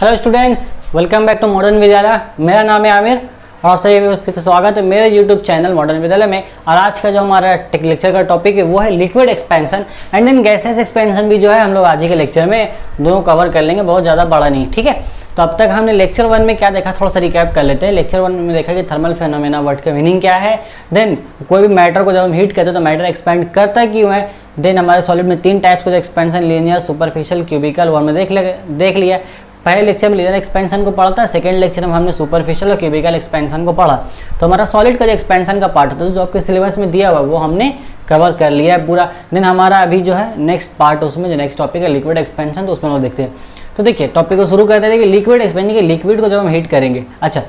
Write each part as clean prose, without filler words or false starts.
Hello students, welcome back to Modern Vidyalaya. मेरा नाम है आमिर और आप सभी फिर से स्वागत है मेरे यूट्यूब चैनल मॉडर्न विद्यालय में। और आज का जो हमारा टेक लेक्चर का टॉपिक है वो है liquid expansion and then gases expansion भी जो है हम लोग आज ही के लेक्चर में दोनों कवर कर लेंगे, बहुत ज़्यादा बड़ा नहीं, ठीक है। तो अब तक हमने लेक्चर 1 में क्या देखा, थोड़ा सा रिकैप कर लेते हैं। लेक्चर 1 में देखा कि थर्मल फेनोमेना वर्ड का मीनिंग क्या है, देन कोई भी मैटर को जब हम हीट करते हैं तो मैटर एक्सपेंड करता क्यों है, देन हमारे सॉलिड में 3 टाइप्स के एक्सपेंशन, लीनियर, सुपरफिशियल, क्यूबिकल, और में देख लिया। पहले लेक्चर में लीनियर एक्सपेंशन को पढ़ा था, सेकंड लेक्चर में हमने सुपरफिशियल और क्यूबिकल एक्सपेंशन को पढ़ा। तो हमारा सॉलिड का जो एक्सपेंशन का पार्ट होता है जो आपके सिलेबस में दिया हुआ वो हमने कवर कर लिया है पूरा। देन हमारा अभी जो है नेक्स्ट पार्ट, उसमें जो नेक्स्ट टॉपिक है लिक्विड एक्सपेंशन, तो उसमें हम देखते हैं। तो देखिए टॉपिक को शुरू करते हैं कि लिक्विड एक्सपेंशन के लिक्विड को जब हम हीट करेंगे। अच्छा,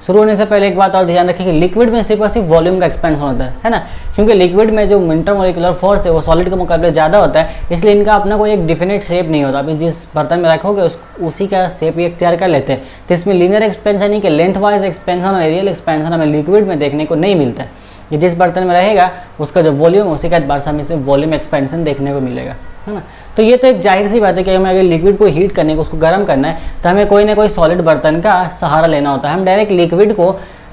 शुरू होने से पहले एक बात और ध्यान रखिए कि लिक्विड में सिर्फ और सिर्फ वॉल्यूम का एक्सपेंशन होता है ना, क्योंकि लिक्विड में जो इंटरमोलिकुलर फोर्स है वो सॉलिड के मुकाबले ज़्यादा होता है, इसलिए इनका अपना कोई एक डिफिनेट शेप नहीं होता। अभी जिस बर्तन में रखोगे उसी का शेप ये तैयार कर लेते हैं। तो इसमें लीनियर एक्सपेंशन नहीं कि लेंथ वाइज एक्सपेंशन और एरियल एक्सपेंशन हमें लिक्विड में देखने को नहीं मिलता है। ये जिस बर्तन में रहेगा उसका जो वॉल्यूम उसी का बार हमें इसमें वॉल्यूम एक्सपेंशन देखने को मिलेगा, है ना। तो ये तो एक जाहिर सी बात है कि हमें अगर लिक्विड को हीट करने को, उसको गर्म करना है, तो हमें कोई ना कोई सॉलिड बर्तन का सहारा लेना होता है। हम डायरेक्ट लिक्विड को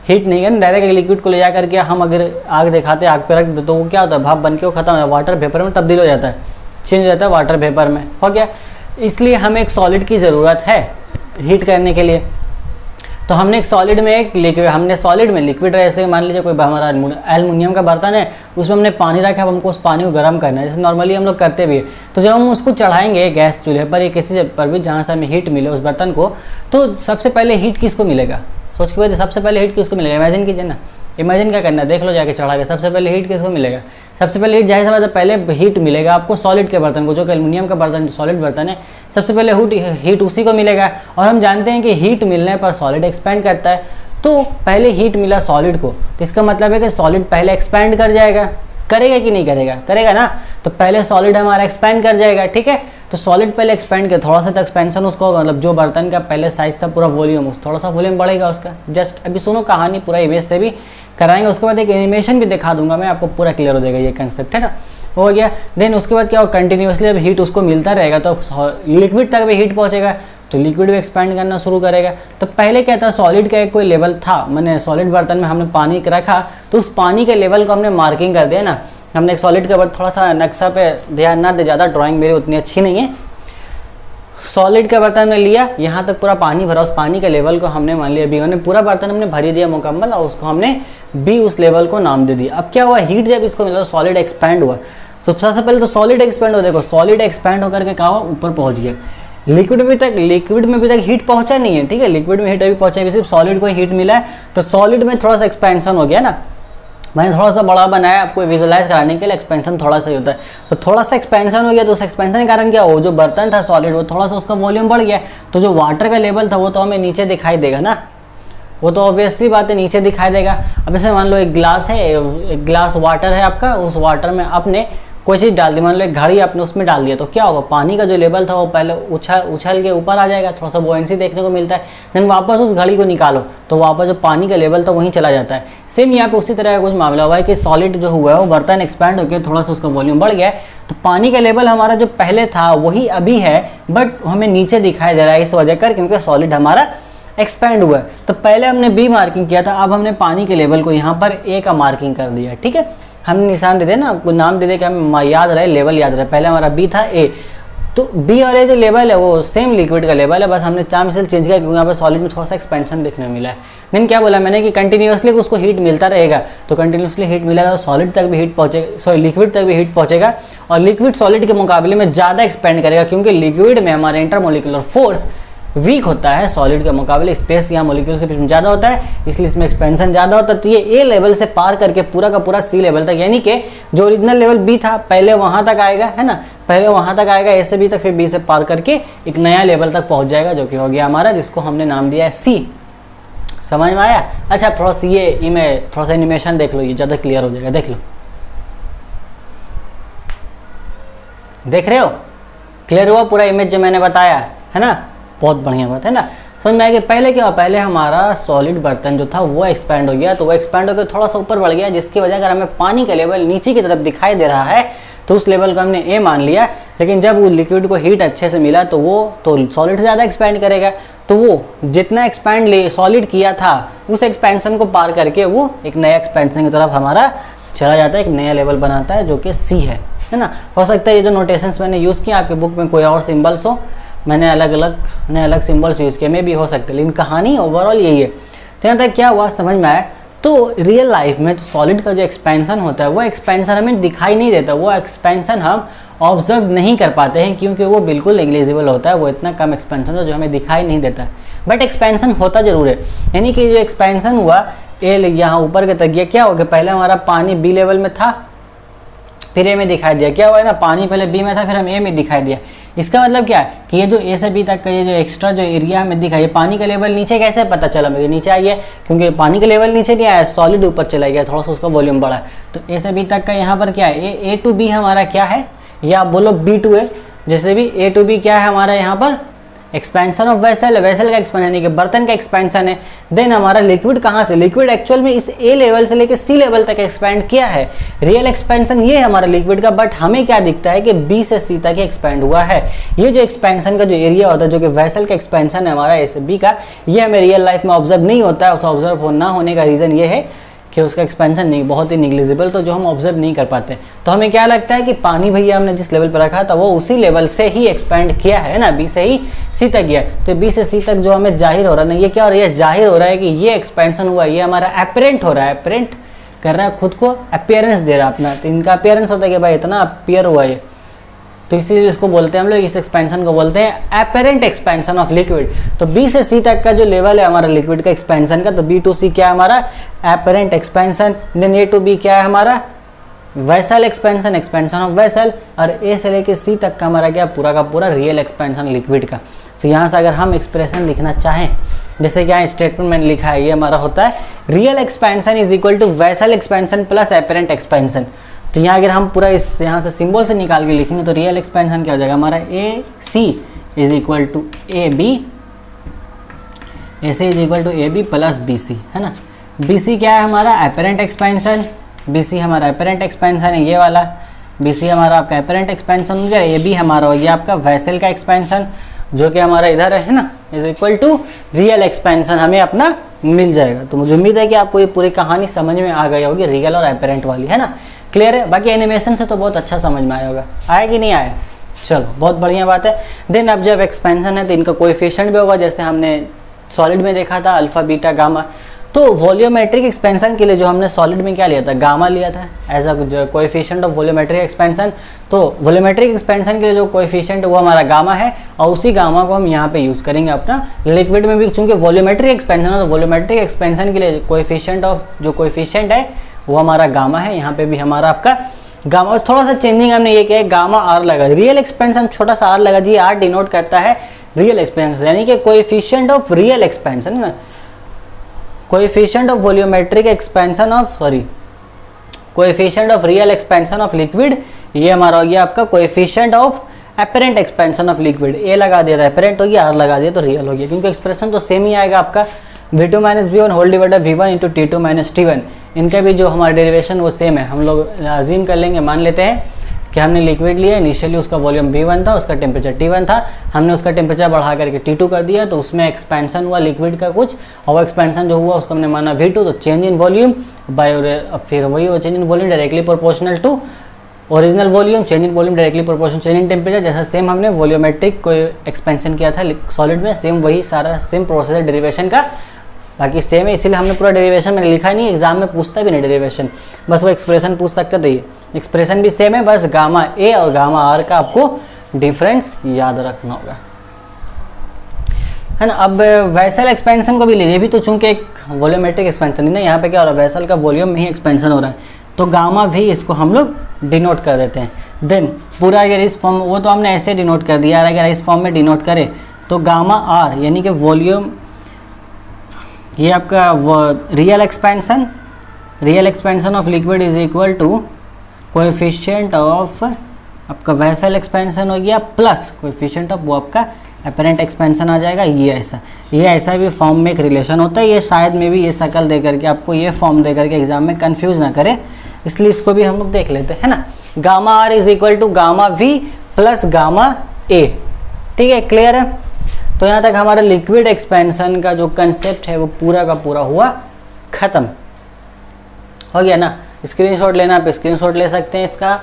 हीट नहीं करना, डायरेक्ट लिक्विड को ले जा करके हम अगर आग दिखाते आग पे रख दे तो वो क्या होता है, भाप बन के वो खत्म हो, वाटर वेपर में तब्दील हो जाता है, चेंज हो जाता है वाटर वेपर में, हो गया। इसलिए हमें एक सॉलिड की ज़रूरत है हीट करने के लिए। तो हमने एक सॉलिड में एक लिक्विड, हमने सॉलिड में लिक्विड ऐसे मान लीजिए कोई हमारा एल्युमिनियम का बर्तन है, उसमें हमने पानी रखा, अब हमको उस पानी को गर्म करना है, जैसे नॉर्मली हम लोग करते भी है। तो जब हम उसको चढ़ाएंगे गैस चूल्हे पर या किसी पर भी जहाँ से हमें हीट मिले उस बर्तन को, तो सबसे पहले हीट किसको मिलेगा, सोच के वजह सबसे पहले हीट किसको मिलेगा, इमेजिन कीजिए ना। इमेजिन क्या करना है, देख लो जाके चढ़ा के, सबसे पहले हीट किसको मिलेगा, सबसे पहले हीट जाहिर सी बात है पहले हीट मिलेगा आपको सॉलिड के बर्तन को, जो कि एल्युमिनियम का बर्तन सॉलिड बर्तन है, सबसे पहले हीट उसी को मिलेगा। और हम जानते हैं कि हीट मिलने पर सॉलिड एक्सपेंड करता है, तो पहले हीट मिला सॉलिड को, तो इसका मतलब है कि सॉलिड पहले एक्सपेंड कर जाएगा, करेगा कि नहीं करेगा, करेगा ना। तो पहले सॉलिड हमारा एक्सपेंड कर जाएगा, ठीक है। तो सॉलिड पहले एक्सपेंड किया, थोड़ा सा एक्सपेंशन उसका होगा, मतलब जो बर्तन का पहले साइज था पूरा वॉल्यूम, उस थोड़ा सा वॉल्यूम बढ़ेगा उसका। जस्ट अभी सुनो कहानी पूरा इमेज से भी कराएंगे, उसके बाद एक एनिमेशन भी दिखा दूंगा मैं, आपको पूरा क्लियर हो जाएगा ये कंसेप्ट, है ना। हो गया। देन उसके बाद क्या होगा, कंटिन्यूसली अब हीट उसको मिलता रहेगा तो लिक्विड तक भी हीट पहुँचेगा, तो लिक्विड भी एक्सपेंड करना शुरू करेगा। तो पहले क्या था, सॉलिड का एक कोई लेवल था, मैंने सॉलिड बर्तन में हमने पानी रखा तो उस पानी के लेवल को हमने मार्किंग कर दिया ना। हमने एक सॉलिड के बाद थोड़ा सा नक्शा पे ध्यान ना दे, ज़्यादा ड्राइंग मेरी उतनी अच्छी नहीं है। सॉलिड का बर्तन में लिया, यहाँ तक पूरा पानी भरा, उस पानी के लेवल को हमने मान लिया बी, हमने पूरा बर्तन हमने भरी दिया मुकम्मल, और उसको हमने बी उस लेवल को नाम दे दिया। अब क्या हुआ, हीट जब इसको मिला सॉलिड एक्सपैंड हुआ। तो सबसे पहले तो सॉलिड एक्सपैंड हो, देखो सॉलिड एक्सपैंड होकर के कहा हुआ ऊपर पहुँच गया। लिक्विड में भी तक हीट पहुँचा नहीं है, ठीक है। लिक्विड में हीट अभी पहुँचा है, सिर्फ सॉलिड को हीट मिला है, तो सॉलिड में थोड़ा सा एक्सपेंशन हो गया ना। मैंने थोड़ा सा बड़ा बनाया आपको विजुअलाइज कराने के लिए, एक्सपेंशन थोड़ा सा ही होता है। तो थोड़ा सा एक्सपेंशन हो गया, तो उस एक्सपेंशन के कारण क्या हो, जो बर्तन था सॉलिड वो थोड़ा सा उसका वॉल्यूम बढ़ गया, तो जो वाटर का लेवल था वो तो हमें नीचे दिखाई देगा ना, वो तो ऑब्वियसली बात है नीचे दिखाई देगा। अब जैसे मान लो एक गिलास है, एक गिलास वाटर है आपका, उस वाटर में आपने कोई चीज़ डाल दी, मान लो एक घड़ी आपने उसमें डाल दिया, तो क्या होगा, पानी का जो लेवल था वो पहले उछल के ऊपर आ जाएगा, थोड़ा सा बुओयेंसी देखने को मिलता है। देन वापस उस घड़ी को निकालो तो वापस जो पानी का लेवल था वहीं चला जाता है। सेम यहाँ पे उसी तरह का कुछ मामला हुआ है कि सॉलिड जो हुआ है वो बर्तन एक्सपैंड होकर थोड़ा सा उसका वॉल्यूम बढ़ गया है, तो पानी का लेवल हमारा जो पहले था वही अभी है, बट हमें नीचे दिखाई दे रहा है इस वजह कर, क्योंकि सॉलिड हमारा एक्सपैंड हुआ है। तो पहले हमने बी मार्किंग किया था, अब हमने पानी के लेवल को यहाँ पर ए का मार्किंग कर दिया, ठीक है। हमने निशान दे दिया ना, कोई नाम दे दे कि हमें याद रहे, लेवल याद रहे। पहले हमारा बी था, ए, तो बी और ए जो लेवल है वो सेम लिक्विड का लेवल है, बस हमने चार मिसल चेंज किया क्योंकि यहाँ पर सॉलिड में थोड़ा सा एक्सपेंशन देखने को मिला है। देन क्या बोला मैंने कि कंटिन्यूसली उसको हीट मिलता रहेगा, तो कंटिन्यूसली हीट मिलेगा तो सॉलिड तक भी हीट पहुँचेगा, सॉरी लिक्विड तक भी हीट पहुँचेगा, और लिक्विड सॉलिड के मुकाबले में ज़्यादा एक्सपेंड करेगा, क्योंकि लिक्विड में हमारा इंटरमोलिकुलर फोर्स वीक होता है, सॉलिड के मुकाबले स्पेस या मॉलिक्यूल के बीच में ज़्यादा होता है, इसलिए इसमें एक्सपेंशन ज़्यादा होता है। तो ये ए लेवल से पार करके पूरा का पूरा सी लेवल तक, यानी कि जो ओरिजिनल लेवल बी था पहले वहाँ तक आएगा, है ना, पहले वहाँ तक आएगा ए से बी तक, फिर बी से पार करके एक नया लेवल तक पहुँच जाएगा, जो कि हो गया हमारा, जिसको हमने नाम दिया है सी। समझ में आया। अच्छा थोड़ा सा ये थोड़ा सा एनिमेशन देख लो, ये ज़्यादा क्लियर हो जाएगा, देख लो, देख रहे हो, क्लियर हुआ पूरा इमेज जो मैंने बताया, है ना, बहुत बढ़िया बात है ना। समझ में आया कि पहले क्या हुआ, पहले हमारा सॉलिड बर्तन जो था वो एक्सपैंड हो गया, तो वो एक्सपैंड होकर थोड़ा सा ऊपर बढ़ गया, जिसकी वजह अगर हमें पानी का लेवल नीचे की तरफ दिखाई दे रहा है तो उस लेवल को हमने ए मान लिया। लेकिन जब वो लिक्विड को हीट अच्छे से मिला तो वो तो सॉलिड से ज़्यादा एक्सपैंड करेगा, तो वो जितना एक्सपैंड सॉलिड किया था उस एक्सपेंशन को पार करके वो एक नया एक्सपेंशन की तरफ हमारा चला जाता है, एक नया लेवल बनाता है जो कि सी है ना। हो सकता है ये जो नोटेशंस मैंने यूज़ किया आपके बुक में कोई और सिम्बल्स हो, मैंने अलग सिम्बल्स यूज़ किए, में भी हो सकते, लेकिन कहानी ओवरऑल यही है। तो यहाँ तक क्या हुआ समझ में आया। तो रियल लाइफ में तो सॉलिड का जो एक्सपेंशन होता है वो एक्सपेंशन हमें दिखाई नहीं देता, वो एक्सपेंशन हम ऑब्जर्व नहीं कर पाते हैं क्योंकि वो बिल्कुल नेग्लिजिबल होता है, वो इतना कम एक्सपेंशन है जो हमें दिखाई नहीं देता है। बट एक्सपेंशन होता जरूर है, यानी कि जो एक्सपेंशन हुआ ए यहाँ ऊपर के तक, ये क्या हो गया, पहले हमारा पानी बी लेवल में था फिर ए में दिखाई दिया, क्या हुआ है ना, पानी पहले बी में था फिर हम ए में दिखाई दिया। इसका मतलब क्या है कि ये जो ए से बी तक का ये जो एक्स्ट्रा जो एरिया हमें दिखा, ये पानी का लेवल नीचे कैसे पता चला मुझे, नीचे आई है क्योंकि पानी का लेवल नीचे नहीं आया, सॉलिड ऊपर चला गया, थोड़ा सा उसका वॉल्यूम बढ़ा। तो ए से बी तक का यहाँ पर क्या है, ए टू बी हमारा क्या है, या आप बोलो बी टू ए, जैसे भी ए टू बी क्या है हमारा यहाँ पर एक्सपेंशन ऑफ वेसल, वेसल का एक्सपेंशन यानी कि बर्तन का एक्सपेंशन है। देन हमारा लिक्विड कहाँ से, लिक्विड एक्चुअल में इस ए लेवल से लेकर सी लेवल तक एक्सपेंड किया है, रियल एक्सपेंशन ये है हमारा लिक्विड का। बट हमें क्या दिखता है कि बी से सी तक एक्सपेंड हुआ है। ये जो एक्सपेंशन का जो एरिया होता है जो कि वेसल का एक्सपेंशन है हमारा ए से बी का, ये हमें रियल लाइफ में ऑब्जर्व नहीं होता है। उस ऑब्जर्व ना होने का रीज़न ये है कि उसका एक्सपेंशन नहीं, बहुत ही निग्लिजिबल, तो जो हम ऑब्जर्व नहीं कर पाते। तो हमें क्या लगता है कि पानी भैया हमने जिस लेवल पर रखा था वो उसी लेवल से ही एक्सपेंड किया है ना, बी से ही सी तक गया। तो बी से सी तक जो हमें जाहिर हो रहा है ना, ये क्या हो रहा है, ये जाहिर हो रहा है कि ये एक्सपेंशन हुआ, ये हमारा अपरेंट हो रहा है, अपरेंट कर रहा है, खुद को अपीयरेंस दे रहा है अपना। तो इनका अपीयरेंस होता है कि भाई इतना अपीयर हुआ है, तो इसीलिए इसको बोलते हैं हम लोग, इस एक्सपेंशन को बोलते हैं एपेरेंट एक्सपेंशन ऑफ लिक्विड। तो बी से सी तक का जो लेवल है हमारा लिक्विड का एक्सपेंशन का, तो बी टू सी क्या है हमारा apparent expansion. Then A to B क्या है हमारा vessel expansion, expansion of vessel. और ए से लेके सी तक का हमारा क्या पूरा का पूरा रियल एक्सपेंशन लिक्विड का। तो यहाँ से अगर हम एक्सप्रेशन लिखना चाहें, जैसे कि यहाँ स्टेटमेंट मैंने लिखा है, ये हमारा होता है real expansion is equal to vessel expansion plus apparent expansion. तो यहाँ अगर हम पूरा इस यहाँ से सिंबल से निकाल के लिखेंगे तो रियल एक्सपेंशन क्या हो जाएगा हमारा A C is equal to A B, A C is equal to A B plus B C, है ना। बी सी क्या है हमारा एपेरेंट एक्सपेंशन, बी सी हमारा एपेरेंट एक्सपेंशन है ये वाला, बी सी हमारा आपका एपेरेंट एक्सपेंशन हो गया, ए बी हमारा हो गया आपका वेसल का एक्सपेंशन जो कि हमारा इधर है ना, is equal to real expansion हमें अपना मिल जाएगा। तो मुझे उम्मीद है कि आपको ये पूरी कहानी समझ में आ गई होगी, रियल और एपेरेंट वाली, है ना। क्लियर है। बाकी एनिमेशन से तो बहुत अच्छा समझ में आया होगा, आया कि नहीं आया, चलो बहुत बढ़िया बात है। देन अब जब एक्सपेंशन है तो इनका कोएफिशिएंट भी होगा, जैसे हमने सॉलिड में देखा था अल्फा बीटा गामा। तो वॉल्यूमेट्रिक एक्सपेंशन के लिए जो हमने सॉलिड में क्या लिया था, गामा लिया था as a coefficient of volumetric expansion. तो वॉल्यूमेट्रिक एक्सपेंशन के लिए जो कोएफिशिएंट वो हमारा गामा है, और उसी गामा को हम यहाँ पे यूज़ करेंगे अपना लिक्विड में भी, चूँकि वॉल्यूमेट्रिक एक्सपेंशन है तो वॉल्यूमेट्रिक एक्सपेंशन के लिए कोएफिशिएंट ऑफ जो कोएफिशिएंट है वो हमारा गामा है। यहाँ पे भी हमारा आपका गामा, थोड़ा सा चेंजिंग हमने ये किया है, गामा आर लगा, रियल एक्सपेंशन छोटा सा आर लगा जी, आर डिनोट करता है रियल एक्सपेंशन, यानी कि कोएफिशिएंट ऑफ रियल एक्सपेंशन है ना, coefficient of volumetric expansion of coefficient of real expansion of liquid, ये हमारा हो गया आपका coefficient of apparent expansion of liquid. ए लगा दिया था एपेरेंट हो गया, आर लगा दिया तो रियल हो गया, क्योंकि एक्सप्रेशन तो सेम ही आएगा आपका V2 minus V1 whole divided V1 into T2 minus T1। इनका भी जो हमारा डेरिवेशन वो सेम है, हम लोग अज्यूम कर लेंगे, मान लेते हैं कि हमने लिक्विड लिया, इनिशियली उसका वॉल्यूम V1 था, उसका टेम्परेचर T1 था, हमने उसका टेम्परेचर बढ़ा करके T2 कर दिया, तो उसमें एक्सपेंशन हुआ लिक्विड का कुछ, और वो एक्सपेंशन जो हुआ उसको हमने माना V2, तो चेंज इन वॉल्यूम बाय, फिर वही वो change in volume directly proportional to original volume, change in volume directly proportional change in temperature. जैसा सेम हमने वॉल्यूमेट्रिक कोई एक्सपेंशन किया था सॉलिड में, सेम वही सारा सेम प्रोसेस है डेरिवेशन का, बाकी सेम है, इसीलिए हमने पूरा डेरिवेशन मैंने लिखा नहीं, एग्जाम में पूछता भी नहीं डेरिवेशन, बस वो एक्सप्रेशन पूछ सकते, तो ये एक्सप्रेशन भी सेम है, बस गामा ए और गामा आर का आपको डिफरेंस याद रखना होगा, है ना। अब वेसल एक्सपेंशन को भी लीजिए, भी तो चूंकि एक वॉल्यूमेट्रिक एक्सपेंशन है ना, यहाँ पे क्या हो रहा है, वेसल का वॉल्यूम में ही एक्सपेंशन हो रहा है, तो गामा भी इसको हम लोग डिनोट कर देते हैं। देन पूरा अगर इस फॉर्म, वो तो हमने ऐसे डिनोट कर दिया, अगर इस फॉर्म में डिनोट करें तो गामा आर यानी कि वॉल्यूम, ये आपका real expansion of liquid is equal to coefficient of आपका वेसल एक्सपेंशन हो गया प्लस कोएफिशिएंट ऑफ वो आपका एपेरेंट एक्सपेंशन आ जाएगा। ये ऐसा भी फॉर्म में एक रिलेशन होता है, ये शायद में भी ये शक्ल दे करके आपको ये फॉर्म दे करके एग्जाम में कंफ्यूज ना करे, इसलिए इसको भी हम लोग देख लेते हैं ना। Gamma R is equal to gamma V plus gamma A. ठीक है, क्लियर है। तो यहाँ तक हमारा लिक्विड एक्सपेंशन का जो कंसेप्ट है वो पूरा का पूरा हुआ खत्म हो गया ना। स्क्रीनशॉट लेना, आप स्क्रीनशॉट ले सकते हैं, इसका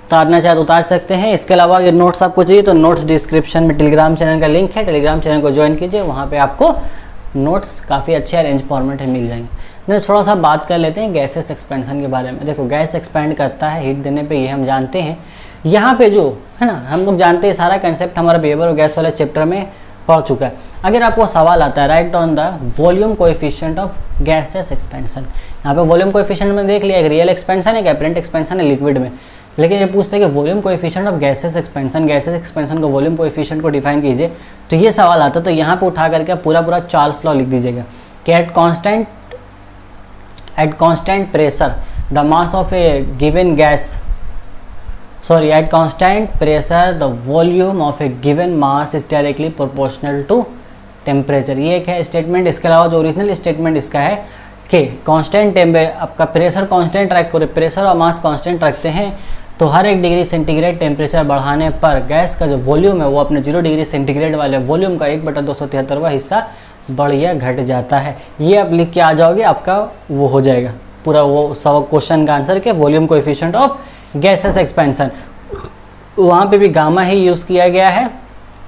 उतारना चाहे तो उतार सकते हैं। इसके अलावा अगर नोट्स आपको चाहिए तो नोट्स डिस्क्रिप्शन में टेलीग्राम चैनल का लिंक है, टेलीग्राम चैनल को ज्वाइन कीजिए, वहाँ पे आपको नोट्स काफ़ी अच्छे अरेंज फॉर्मेट में मिल जाएंगे। थोड़ा सा बात कर लेते हैं गैसेस एक्सपेंशन के बारे में। देखो, गैस एक्सपेंड करता है हीट देने पे, ये हम जानते हैं। यहाँ पे जो है ना, हम लोग जानते हैं सारा कंसेप्ट हमारा बिहेवियर और गैस वाले चैप्टर में पढ़ चुका है। अगर आपको सवाल आता है right on the volume coefficient of gases expansion, यहाँ पे वॉल्यूम कोएफिशिएंट में देख लिया, एक रियल एक्सपेंशन है, एपरेंट एक्सपेंशन है लिक्विड में। लेकिन ये पूछते हैं कि volume coefficient of gases expansion को वॉल्यूम कोएफिशिएंट को डिफाइन कीजिए, तो ये सवाल आता है। तो यहाँ पे उठा करके पूरा चार्ल्स लॉ लिख दीजिएगा कि at constant pressure the mass of a given gas, sorry, at constant pressure the volume of a given mass is directly proportional to temperature. ये एक है स्टेटमेंट। इसके अलावा जो ओरिजिनल स्टेटमेंट इसका है कि कांस्टेंट आपका प्रेशर कांस्टेंट रख कर, प्रेशर और मास कांस्टेंट रखते हैं तो हर 1 डिग्री सेंटीग्रेड टेम्परेचर बढ़ाने पर गैस का जो वॉल्यूम है वो अपने 0 डिग्री सेंटीग्रेड वाले वॉल्यूम का 1/273वां हिस्सा बढ़ या घट जाता है। ये आप लिख के आ जाओगे, आपका वो हो जाएगा पूरा वो सब क्वेश्चन का आंसर के volume coefficient of gases expansion. वहाँ पे भी गामा ही यूज़ किया गया है,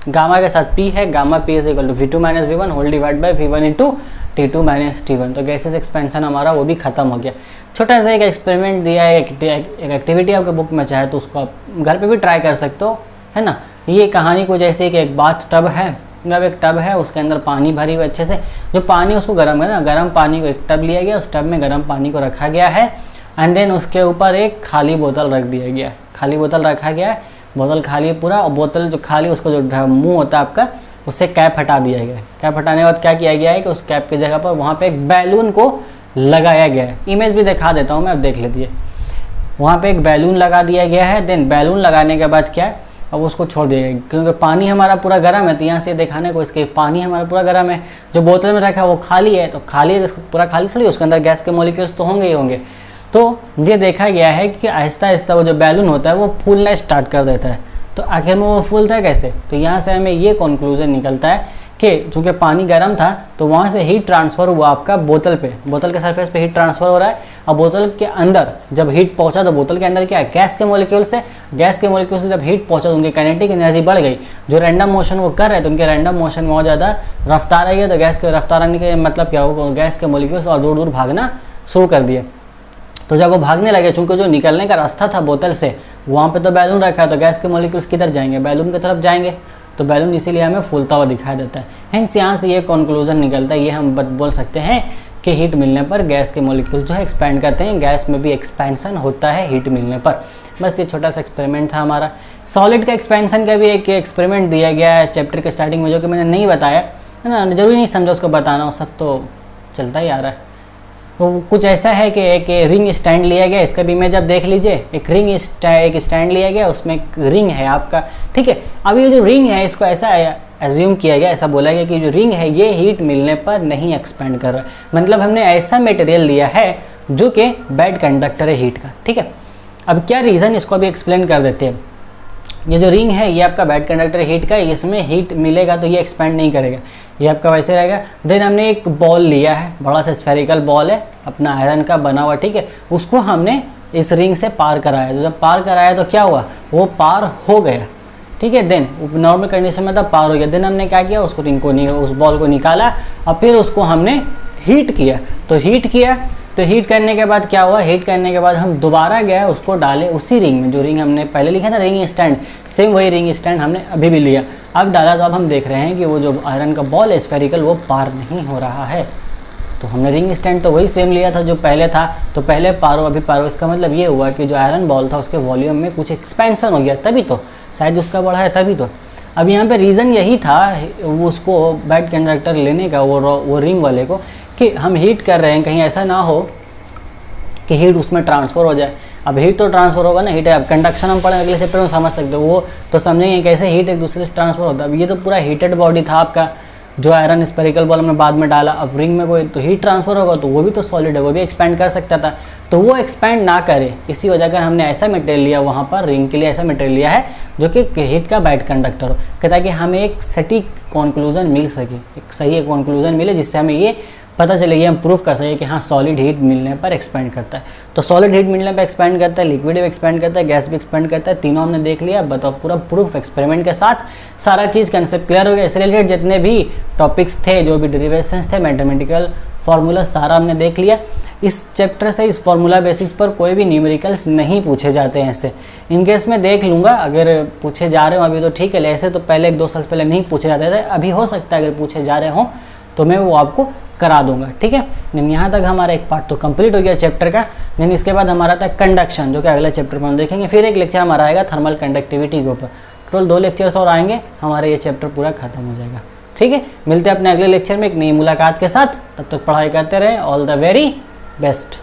गामा के साथ पी है, gamma P is equal to V2 - V1 whole divide by V1 into T2 - T1। तो गैसेस एक्सपेंशन हमारा वो भी खत्म हो गया। छोटा सा एक एक्सपेरिमेंट दिया है, एक एक्टिविटी आपके बुक में, चाहे तो उसको आप घर पे भी ट्राई कर सकते हो, है ना। ये कहानी कुछ ऐसी कि एक बाथ टब है, मतलब एक टब है, उसके अंदर पानी भरी हुई अच्छे से, जो पानी उसको गर्म है ना, गर्म पानी को एक टब लिया गया, उस टब में गर्म पानी को रखा गया है एंड देन उसके ऊपर एक खाली बोतल रख दिया गया है, खाली बोतल रखा गया है, बोतल खाली है पूरा, और बोतल जो खाली उसको जो मुंह होता है आपका, उससे कैप हटा दिया गया है। कैप हटाने के बाद क्या किया गया है कि उस कैप की जगह पर वहाँ पे एक बैलून को लगाया गया है। इमेज भी दिखा देता हूँ मैं, अब देख लीजिए। वहाँ पे एक बैलून लगा दिया गया है। देन बैलून लगाने के बाद क्या है, अब उसको छोड़ दिया गया क्योंकि पानी हमारा पूरा गर्म है। तो यहाँ से दिखाने को इसके पानी हमारा पूरा गर्म है, जो बोतल में रखा है वो खाली है। तो खाली है, इसको पूरा खाली थोड़ी, उसके अंदर गैस के मॉलिक्यूल्स तो होंगे ही होंगे। तो ये देखा गया है कि आहिस्ता आहिस्ता वो जो बैलून होता है वो फूलना स्टार्ट कर देता है। तो आखिर में वो फूलता है कैसे, तो यहाँ से हमें ये कंक्लूजन निकलता है कि चूँकि पानी गर्म था तो वहाँ से हीट ट्रांसफ़र हुआ आपका बोतल पे, बोतल के सरफेस पे हीट ट्रांसफ़र हो रहा है। अब बोतल के अंदर जब हीट पहुँचा तो बोतल के अंदर क्या है, गैस के मॉलिक्यूल से, गैस के मॉलिक्यूल से जब हीट पहुँचा तो उनकी काइनेटिक एनर्जी बढ़ गई। जो रैंडम मोशन वो कर रहे हैं तो उनके रैंडम मोशन में बहुत ज़्यादा रफ्तार आई है। तो गैस के रफ्तार आने के मतलब क्या होगा, गैस के मॉलिक्यूल्स और दूर दूर भागना शुरू कर दिए। तो जब वो भागने लगे, चूँकि जो निकलने का रास्ता था बोतल से, वहाँ पे तो बैलून रखा है, तो गैस के मॉलिक्यूल्स किधर जाएंगे, बैलून की तरफ जाएंगे। तो बैलून इसीलिए हमें फूलता हुआ दिखाई देता है। हेंस यहाँ से ये कंक्लूजन निकलता है, ये हम बोल सकते हैं कि हीट मिलने पर गैस के मॉलिक्यूल जो है एक्सपैंड करते हैं, गैस में भी एक्सपेंशन होता है हीट मिलने पर। बस ये छोटा सा एक्सपेरिमेंट था हमारा। सॉलिड का एक्सपेंशन का भी एक एक्सपेरिमेंट दिया गया है चैप्टर के स्टार्टिंग में, जो कि मैंने नहीं बताया, है ना, जरूरी नहीं समझा उसको बताना, वो सब तो चलता ही आ रहा है। तो कुछ ऐसा है कि एक रिंग स्टैंड लिया गया, इसका भी इमेज आप देख लीजिए। एक स्टैंड लिया गया, उसमें एक रिंग है आपका, ठीक है। अब ये जो रिंग है इसको ऐसा एज्यूम किया गया, ऐसा बोला गया कि जो रिंग है ये हीट मिलने पर नहीं एक्सपेंड कर रहा है। मतलब हमने ऐसा मटेरियल लिया है जो कि बैड कंडक्टर है हीट का, ठीक है। अब क्या रीज़न, इसको भी एक्सप्लेन कर देते हैं। ये जो रिंग है ये आपका बैड कंडक्टर हीट का, इसमें हीट मिलेगा तो ये एक्सपेंड नहीं करेगा, ये आपका वैसे रहेगा। देन हमने एक बॉल लिया है, बड़ा सा स्फेरिकल बॉल है अपना आयरन का बना हुआ, ठीक है। उसको हमने इस रिंग से पार कराया, तो जब पार कराया तो क्या हुआ, वो पार हो गया, ठीक है। देन नॉर्मल कंडीशन में तब पार हो गया। देन हमने क्या किया, उसको रिंग को उस बॉल को निकाला और फिर उसको हमने हीट किया। तो हीट करने के बाद क्या हुआ, हीट करने के बाद हम दोबारा गए उसको डाले उसी रिंग में, जो रिंग हमने पहले लिखा था रिंग स्टैंड, सेम वही रिंग स्टैंड हमने अभी भी लिया। अब डाला तो अब हम देख रहे हैं कि वो जो आयरन का बॉल है स्फेरिकल, वो पार नहीं हो रहा है। तो हमने रिंग स्टैंड तो वही सेम लिया था जो पहले था, तो पहले पारो अभी पारो। इसका मतलब ये हुआ कि जो आयरन बॉल था उसके वॉल्यूम में कुछ एक्सपेंशन हो गया, तभी तो साइज उसका बढ़ा है, तभी तो। अब यहाँ पे रीज़न यही था उसको बैड कंडक्टर लेने का, वो रिंग वाले को, कि हम हीट कर रहे हैं, कहीं ऐसा ना हो कि हीट उसमें ट्रांसफ़र हो जाए। अब हीट तो ट्रांसफ़र होगा ना, हीट है। अब कंडक्शन हम पढ़े अगले चैप्टर में समझ सकते हो, वो तो समझेंगे कैसे हीट एक दूसरे से ट्रांसफ़र होता है। अब ये तो पूरा हीटेड बॉडी था आपका, जो आयरन स्फेरिकल बॉल हमने बाद में डाला। अब रिंग में कोई तो हीट ट्रांसफ़र होगा तो वो भी तो सॉलिड है, वो भी एक्सपेंड कर सकता था। तो वो एक्सपैंड ना करे, इसी वजह कर हमने ऐसा मटेरियल लिया, वहाँ पर रिंग के लिए ऐसा मटेरियल लिया है जो कि हीट का बैड कंडक्टर हो, ताकि हमें एक सटीक कंक्लूजन मिल सके, एक सही कंक्लूजन मिले, जिससे हमें ये पता चले, ये हम प्रूफ कर सके कि हाँ सॉलिड हीट मिलने पर एक्सपेंड करता है। तो सॉलिड हीट मिलने पर एक्सपेंड करता है, लिक्विड भी एक्सपेंड करता है, गैस भी एक्सपेंड करता है, तीनों हमने देख लिया। बताओ पूरा प्रूफ एक्सपेरिमेंट के साथ सारा चीज़ कंसेप्ट क्लियर हो गया। इससे रिलेटेड जितने भी टॉपिक्स थे, जो भी डेरिवेशंस थे, मैथमेटिकल फार्मूला सारा हमने देख लिया। इस चैप्टर से इस फार्मूला बेसिस पर कोई भी न्यूमेरिकल्स नहीं पूछे जाते हैं ऐसे। इन केस मैं देख लूँगा, अगर पूछे जा रहे हो अभी तो ठीक है, ऐसे तो पहले 1-2 साल पहले नहीं पूछे जाते थे, अभी हो सकता है अगर पूछे जा रहे हों तो मैं वो आपको करा दूंगा, ठीक है। देन यहाँ तक हमारा एक पार्ट तो कंप्लीट हो गया चैप्टर का। देन इसके बाद हमारा था कंडक्शन, जो कि अगले चैप्टर में हम देखेंगे। फिर एक लेक्चर हमारा आएगा थर्मल कंडक्टिविटी के ऊपर। टोटल 2 लेक्चर्स और आएंगे, हमारा ये चैप्टर पूरा खत्म हो जाएगा, ठीक है। मिलते हैं अपने अगले लेक्चर में एक नई मुलाकात के साथ, तब तक पढ़ाई करते रहें। All the very best.